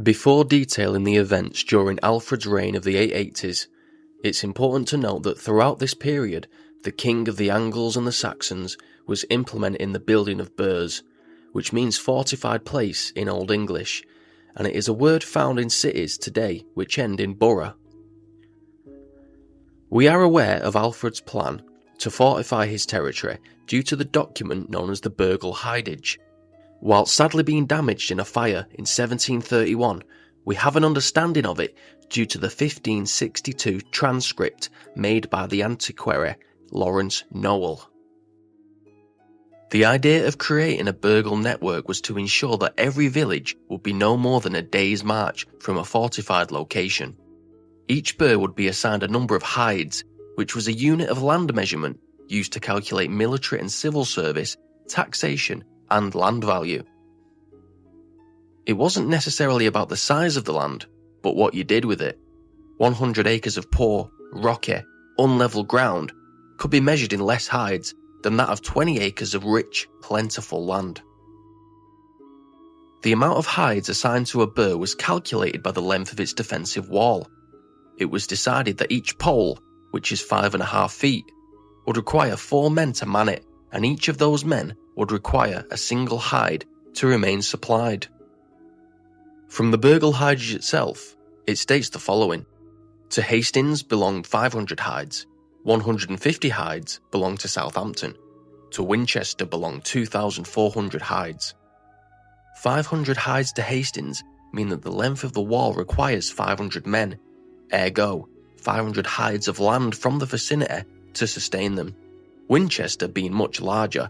Before detailing the events during Alfred's reign of the 880s, it's important to note that throughout this period, the king of the Angles and the Saxons was implementing the building of burhs, which means fortified place in Old English, and it is a word found in cities today which end in burh. We are aware of Alfred's plan to fortify his territory due to the document known as the Burghal Hidage. While sadly being damaged in a fire in 1731, we have an understanding of it due to the 1562 transcript made by the antiquary Lawrence Naval. The idea of creating a burghal network was to ensure that every village would be no more than a day's march from a fortified location. Each burh would be assigned a number of hides, which was a unit of land measurement used to calculate military and civil service, taxation, and land value. It wasn't necessarily about the size of the land, but what you did with it. 100 acres of poor, rocky, unlevel ground could be measured in less hides than that of 20 acres of rich, plentiful land. The amount of hides assigned to a burh was calculated by the length of its defensive wall. It was decided that each pole, which is 5.5 feet, would require 4 men to man it, and each of those men would require a single hide to remain supplied. From the Burghal Hidage itself, it states the following: to Hastings belonged 500 hides, 150 hides belonged to Southampton, to Winchester belonged 2,400 hides. 500 hides to Hastings mean that the length of the wall requires 500 men, ergo 500 hides of land from the vicinity to sustain them. Winchester, being much larger,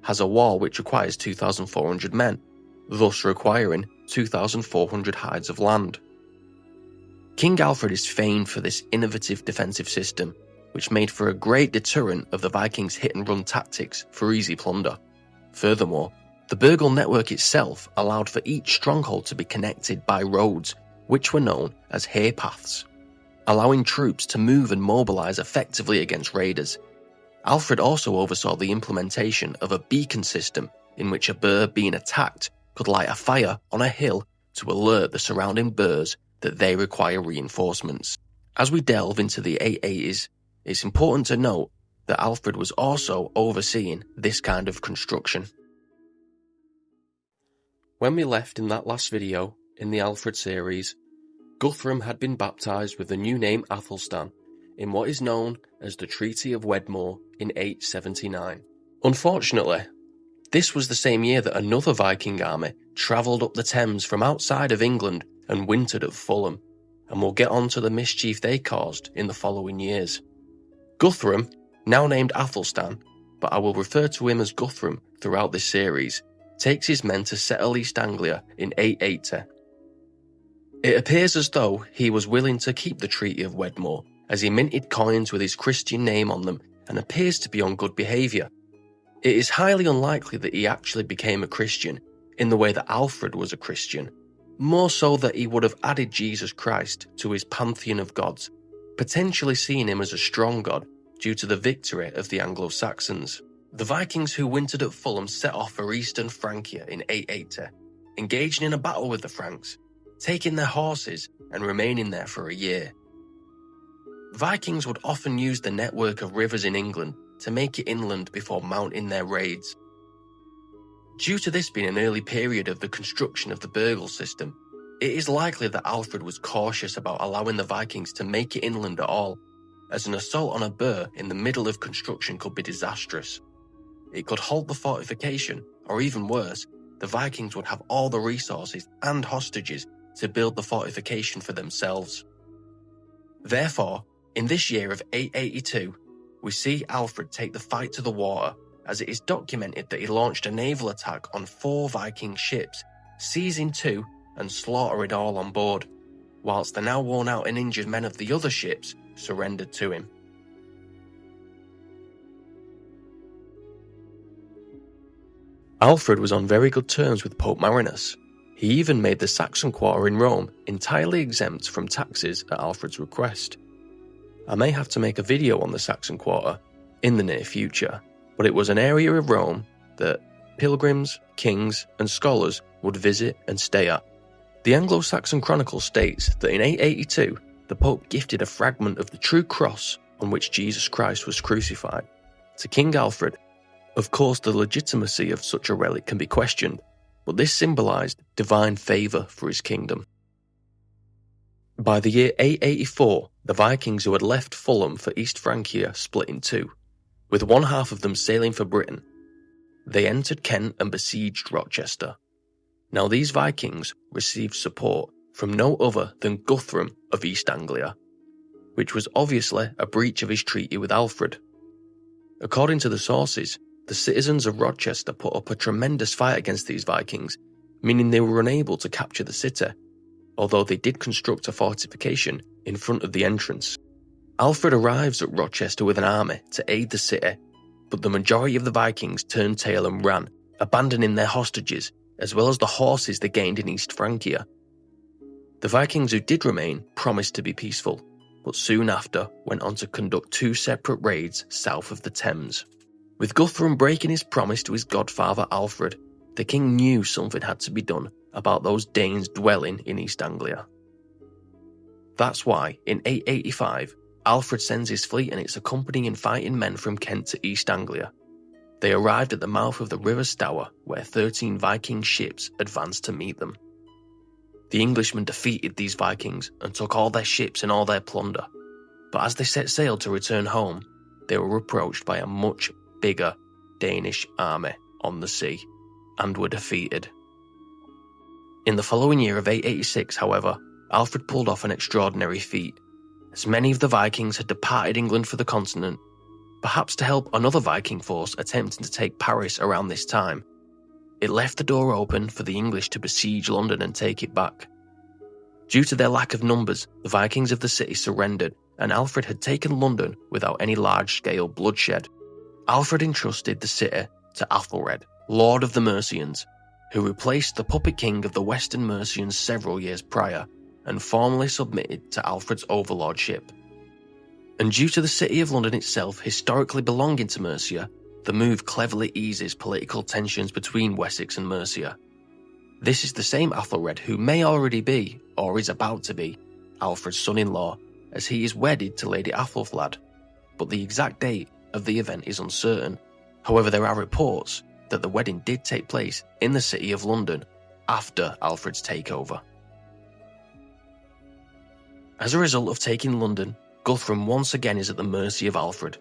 has a wall which requires 2,400 men, thus requiring 2,400 hides of land. King Alfred is famed for this innovative defensive system, which made for a great deterrent of the Vikings' hit-and-run tactics for easy plunder. Furthermore, the burghal network itself allowed for each stronghold to be connected by roads, which were known as hay paths, allowing troops to move and mobilise effectively against raiders. Alfred also oversaw the implementation of a beacon system in which a burh being attacked could light a fire on a hill to alert the surrounding burhs that they require reinforcements. As we delve into the 880s, it's important to note that Alfred was also overseeing this kind of construction. When we left in that last video in the Alfred series, Guthrum had been baptised with the new name Athelstan in what is known as the Treaty of Wedmore in 879. Unfortunately, this was the same year that another Viking army travelled up the Thames from outside of England and wintered at Fulham, and we'll get on to the mischief they caused in the following years. Guthrum, now named Athelstan, but I will refer to him as Guthrum throughout this series, takes his men to settle East Anglia in 880. It appears as though he was willing to keep the Treaty of Wedmore, as he minted coins with his Christian name on them and appears to be on good behaviour. It is highly unlikely that he actually became a Christian in the way that Alfred was a Christian, more so that he would have added Jesus Christ to his pantheon of gods, potentially seeing him as a strong god due to the victory of the Anglo-Saxons. The Vikings who wintered at Fulham set off for eastern Francia in 880, engaging in a battle with the Franks, taking their horses and remaining there for a year. Vikings would often use the network of rivers in England to make it inland before mounting their raids. Due to this being an early period of the construction of the burghal system, it is likely that Alfred was cautious about allowing the Vikings to make it inland at all, as an assault on a burh in the middle of construction could be disastrous. It could halt the fortification, or even worse, the Vikings would have all the resources and hostages to build the fortification for themselves. Therefore, in this year of 882, we see Alfred take the fight to the water, as it is documented that he launched a naval attack on 4 Viking ships, seizing 2 and slaughtering all on board, whilst the now worn out and injured men of the other ships surrendered to him. Alfred was on very good terms with Pope Marinus. He even made the Saxon quarter in Rome entirely exempt from taxes at Alfred's request. I may have to make a video on the Saxon quarter in the near future, but it was an area of Rome that pilgrims, kings, and scholars would visit and stay at. The Anglo-Saxon Chronicle states that in 882, the Pope gifted a fragment of the true cross on which Jesus Christ was crucified to King Alfred. Of course, the legitimacy of such a relic can be questioned, but this symbolised divine favour for his kingdom. By the year 884, the Vikings who had left Fulham for East Francia split in two, with one half of them sailing for Britain. They entered Kent and besieged Rochester. Now these Vikings received support from no other than Guthrum of East Anglia, which was obviously a breach of his treaty with Alfred. According to the sources, the citizens of Rochester put up a tremendous fight against these Vikings, meaning they were unable to capture the city, although they did construct a fortification in front of the entrance. Alfred arrives at Rochester with an army to aid the city, but the majority of the Vikings turned tail and ran, abandoning their hostages, as well as the horses they gained in East Francia. The Vikings who did remain promised to be peaceful, but soon after went on to conduct two separate raids south of the Thames. With Guthrum breaking his promise to his godfather Alfred, the king knew something had to be done about those Danes dwelling in East Anglia. That's why, in 885, Alfred sends his fleet and its accompanying fighting men from Kent to East Anglia. They arrived at the mouth of the River Stour, where 13 Viking ships advanced to meet them. The Englishmen defeated these Vikings and took all their ships and all their plunder, but as they set sail to return home, they were approached by a much bigger Danish army on the sea, and were defeated. In the following year of 886, however, Alfred pulled off an extraordinary feat, as many of the Vikings had departed England for the continent, perhaps to help another Viking force attempting to take Paris around this time. It left the door open for the English to besiege London and take it back. Due to their lack of numbers, the Vikings of the city surrendered, and Alfred had taken London without any large-scale bloodshed. Alfred entrusted the city to Athelred, Lord of the Mercians, who replaced the puppet king of the Western Mercians several years prior, and formally submitted to Alfred's overlordship. And due to the city of London itself historically belonging to Mercia, the move cleverly eases political tensions between Wessex and Mercia. This is the same Athelred who may already be, or is about to be, Alfred's son-in-law, as he is wedded to Lady Athelflaed, but the exact date of the event is uncertain. However, there are reports that the wedding did take place in the city of London after Alfred's takeover. As a result of taking London, Guthrum once again is at the mercy of Alfred.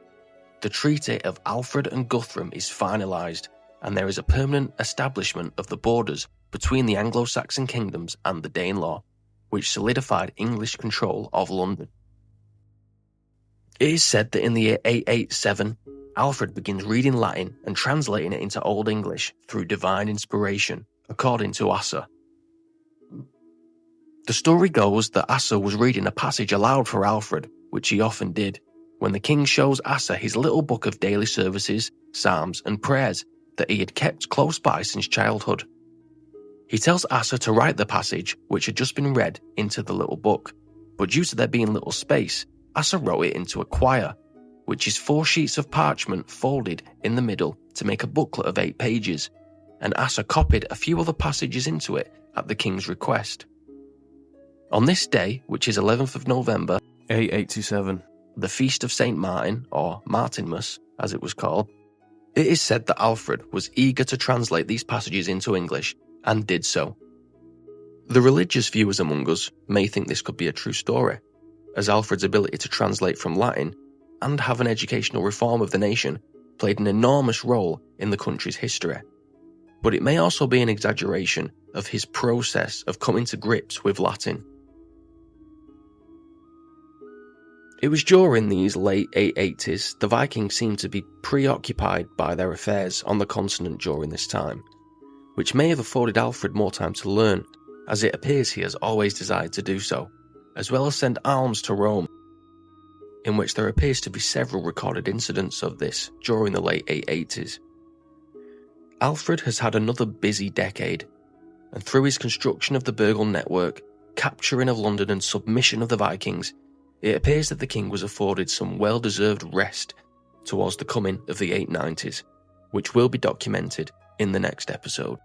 The Treaty of Alfred and Guthrum is finalised, and there is a permanent establishment of the borders between the Anglo-Saxon kingdoms and the Danelaw, which solidified English control of London. It is said that in the year 887, Alfred begins reading Latin and translating it into Old English through divine inspiration, according to Asa. The story goes that Asa was reading a passage aloud for Alfred, which he often did, when the king shows Asa his little book of daily services, psalms and prayers that he had kept close by since childhood. He tells Asa to write the passage, which had just been read, into the little book, but due to there being little space, Asa wrote it into a quire, which is 4 sheets of parchment folded in the middle to make a booklet of 8 pages, and Asa copied a few other passages into it at the king's request. On this day, which is 11th of November, 887, the feast of St. Martin, or Martinmas, as it was called, it is said that Alfred was eager to translate these passages into English, and did so. The religious viewers among us may think this could be a true story, as Alfred's ability to translate from Latin and have an educational reform of the nation played an enormous role in the country's history. But it may also be an exaggeration of his process of coming to grips with Latin. It was during these late 880s the Vikings seemed to be preoccupied by their affairs on the continent during this time, which may have afforded Alfred more time to learn, as it appears he has always desired to do so, as well as send alms to Rome, in which there appears to be several recorded incidents of this during the late 880s. Alfred has had another busy decade, and through his construction of the Burghal network, capturing of London and submission of the Vikings, it appears that the king was afforded some well-deserved rest towards the coming of the 890s, which will be documented in the next episode.